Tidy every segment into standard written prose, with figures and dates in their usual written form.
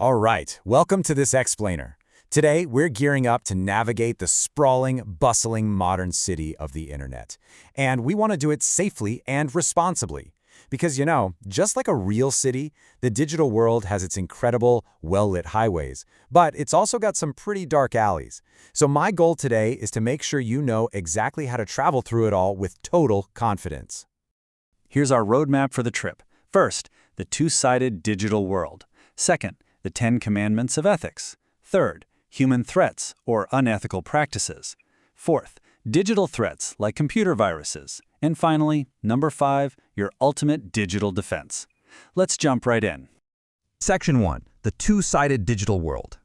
All right, welcome to this explainer. Today, we're gearing up to navigate the sprawling, bustling modern city of the internet. And we want to do it safely and responsibly. Because, just like a real city, the digital world has its incredible, well-lit highways, but it's also got some pretty dark alleys. So my goal today is to make sure you know exactly how to travel through it all with total confidence. Here's our roadmap for the trip. First, the two-sided digital world. Second, the 10 Commandments of Ethics. Third, human threats or unethical practices. Fourth, digital threats like computer viruses. And finally, number 5, your ultimate digital defense. Let's jump right in. Section 1. The two-sided digital world.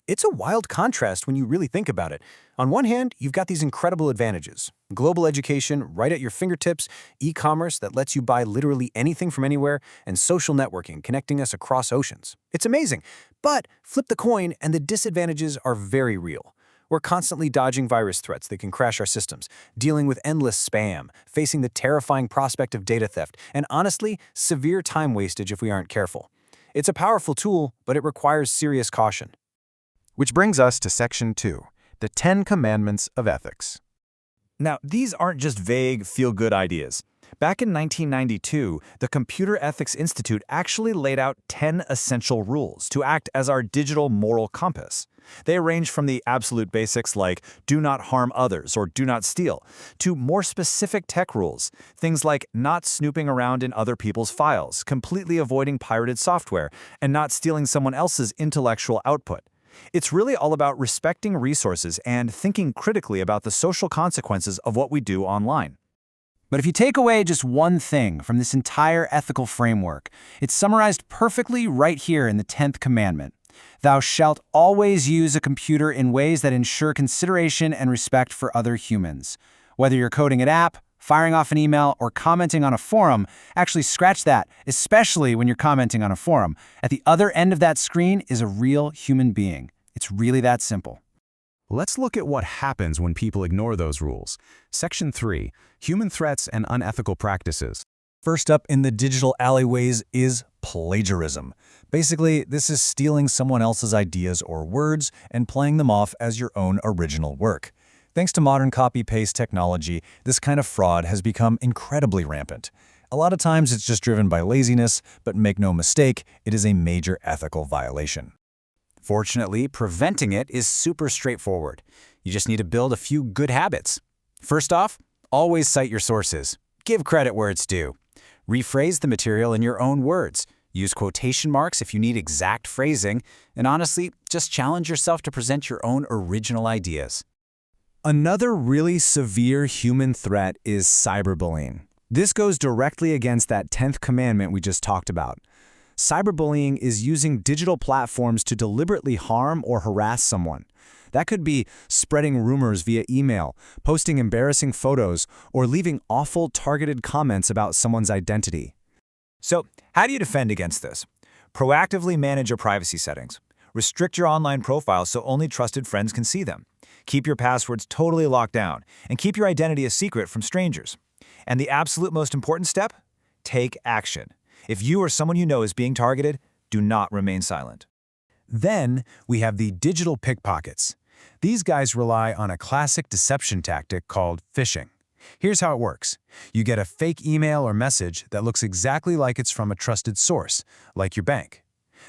It's a wild contrast when you really think about it. On one hand, you've got these incredible advantages. Global education right at your fingertips, e-commerce that lets you buy literally anything from anywhere, and social networking connecting us across oceans. It's amazing. But flip the coin and the disadvantages are very real. We're constantly dodging virus threats that can crash our systems, dealing with endless spam, facing the terrifying prospect of data theft, and honestly, severe time wastage if we aren't careful. It's a powerful tool, but it requires serious caution. Which brings us to Section 2. The 10 Commandments of Ethics. Now, these aren't just vague, feel-good ideas. Back in 1992, the Computer Ethics Institute actually laid out 10 essential rules to act as our digital moral compass. They range from the absolute basics like do not harm others or do not steal, to more specific tech rules, things like not snooping around in other people's files, completely avoiding pirated software, and not stealing someone else's intellectual output. It's really all about respecting resources and thinking critically about the social consequences of what we do online. But if you take away just one thing from this entire ethical framework, it's summarized perfectly right here in the 10th commandment. Thou shalt always use a computer in ways that ensure consideration and respect for other humans. Whether you're coding an app, firing off an email, or commenting on a forum, actually scratch that, especially when you're commenting on a forum. At the other end of that screen is a real human being. It's really that simple. Let's look at what happens when people ignore those rules. Section 3. Human threats and unethical practices. First up in the digital alleyways is plagiarism. Basically, this is stealing someone else's ideas or words and playing them off as your own original work. Thanks to modern copy-paste technology, this kind of fraud has become incredibly rampant. A lot of times it's just driven by laziness, but make no mistake, it is a major ethical violation. Fortunately, preventing it is super straightforward. You just need to build a few good habits. First off, always cite your sources. Give credit where it's due. Rephrase the material in your own words. Use quotation marks if you need exact phrasing. And honestly, just challenge yourself to present your own original ideas. Another really severe human threat is cyberbullying. This goes directly against that 10th commandment we just talked about. Cyberbullying is using digital platforms to deliberately harm or harass someone. That could be spreading rumors via email, posting embarrassing photos, or leaving awful targeted comments about someone's identity. So, how do you defend against this? Proactively manage your privacy settings. Restrict your online profile so only trusted friends can see them. Keep your passwords totally locked down, and keep your identity a secret from strangers. And the absolute most important step? Take action. If you or someone you know is being targeted, do not remain silent. Then we have the digital pickpockets. These guys rely on a classic deception tactic called phishing. Here's how it works. You get a fake email or message that looks exactly like it's from a trusted source, like your bank.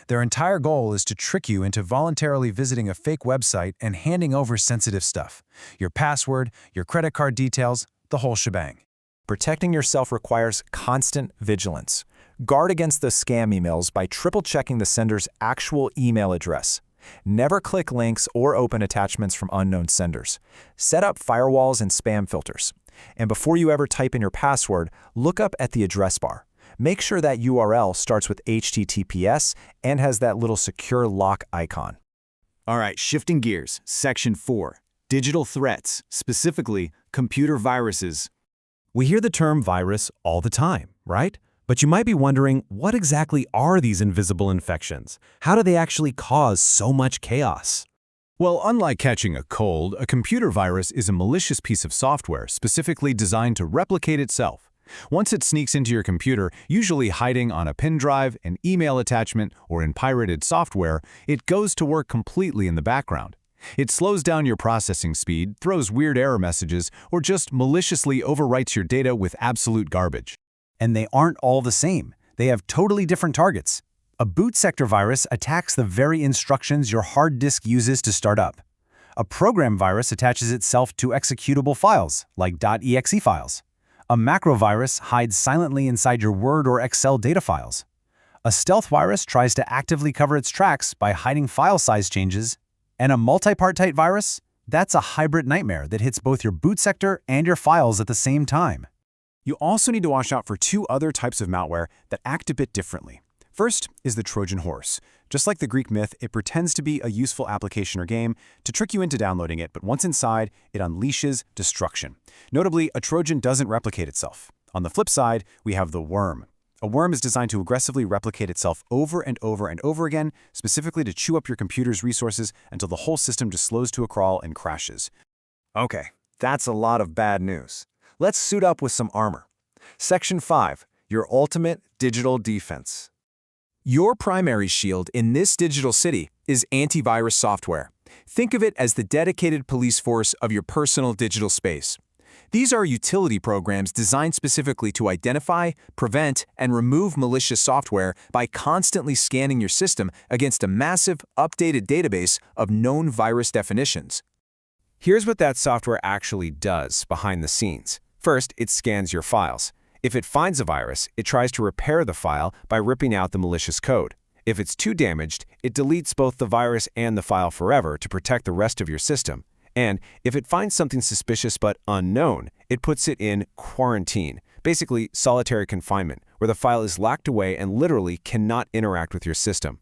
Their entire goal is to trick you into voluntarily visiting a fake website and handing over sensitive stuff. Your password, your credit card details, the whole shebang. Protecting yourself requires constant vigilance. Guard against the scam emails by triple-checking the sender's actual email address. Never click links or open attachments from unknown senders. Set up firewalls and spam filters. And before you ever type in your password, look up at the address bar. Make sure that URL starts with HTTPS and has that little secure lock icon. All right, shifting gears. Section 4. Digital threats, specifically computer viruses. We hear the term virus all the time, right? But you might be wondering, what exactly are these invisible infections? How do they actually cause so much chaos? Well, unlike catching a cold, a computer virus is a malicious piece of software specifically designed to replicate itself. Once it sneaks into your computer, usually hiding on a pin drive, an email attachment, or in pirated software, it goes to work completely in the background. It slows down your processing speed, throws weird error messages, or just maliciously overwrites your data with absolute garbage. And they aren't all the same. They have totally different targets. A boot sector virus attacks the very instructions your hard disk uses to start up. A program virus attaches itself to executable files, like .exe files. A macro virus hides silently inside your Word or Excel data files. A stealth virus tries to actively cover its tracks by hiding file size changes. And a multipartite virus? That's a hybrid nightmare that hits both your boot sector and your files at the same time. You also need to watch out for two other types of malware that act a bit differently. First is the Trojan horse. Just like the Greek myth, it pretends to be a useful application or game to trick you into downloading it, but once inside, it unleashes destruction. Notably, a Trojan doesn't replicate itself. On the flip side, we have the worm. A worm is designed to aggressively replicate itself over and over and over again, specifically to chew up your computer's resources until the whole system just slows to a crawl and crashes. Okay, that's a lot of bad news. Let's suit up with some armor. Section 5, your ultimate digital defense. Your primary shield in this digital city is antivirus software. Think of it as the dedicated police force of your personal digital space. These are utility programs designed specifically to identify, prevent, and remove malicious software by constantly scanning your system against a massive, updated database of known virus definitions. Here's what that software actually does behind the scenes. First, it scans your files. If it finds a virus, it tries to repair the file by ripping out the malicious code. If it's too damaged, it deletes both the virus and the file forever to protect the rest of your system. And if it finds something suspicious but unknown, it puts it in quarantine, basically solitary confinement, where the file is locked away and literally cannot interact with your system.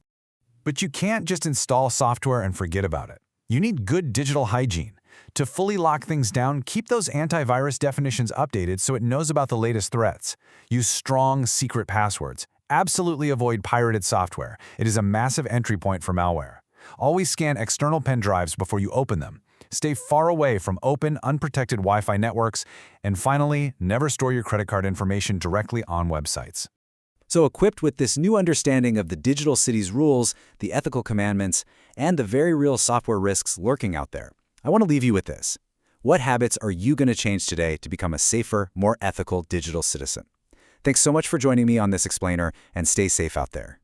But you can't just install software and forget about it. You need good digital hygiene. To fully lock things down, keep those antivirus definitions updated so it knows about the latest threats. Use strong, secret passwords. Absolutely avoid pirated software. It is a massive entry point for malware. Always scan external pen drives before you open them. Stay far away from open, unprotected Wi-Fi networks. And finally, never store your credit card information directly on websites. So equipped with this new understanding of the digital city's rules, the ethical commandments, and the very real software risks lurking out there, I want to leave you with this. What habits are you going to change today to become a safer, more ethical digital citizen? Thanks so much for joining me on this explainer, and stay safe out there.